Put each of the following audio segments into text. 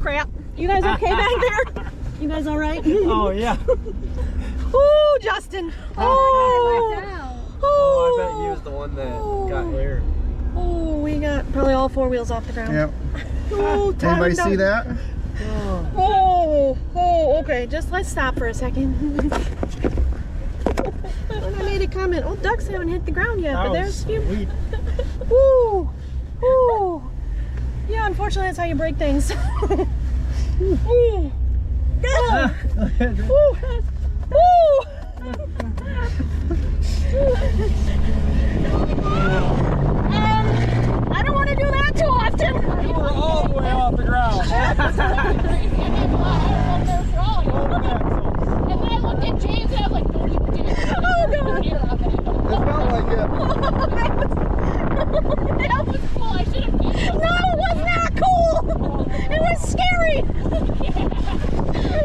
crap. You guys okay back there? You guys all right? Oh, yeah. Oh, Justin. Oh, Oh, I bet he was the one that got air. Oh, we got probably all 4 wheels off the ground. Yep. Oh, Anybody see that? Oh, okay. Just let's stop for a second. And I made a comment. Oh, ducks haven't hit the ground yet, but there's a few. Sweet. Woo! Woo! Yeah, unfortunately, that's how you break things. Ooh. Oh. Ooh. Ooh. I don't want to do that too often. You were all the way off the ground. And then I looked at James and I was like, don't even do it. Oh, God. It felt like it. That was cool. I should have No, it was not cool. It was scary.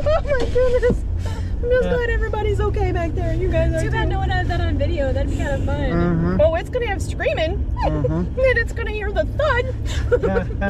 Oh, my goodness. I'm just glad everybody's okay back there. You guys are. Too bad no one has that on video. That'd be kind of fun. Oh, it's going to have screaming. And it's going to hear the thud.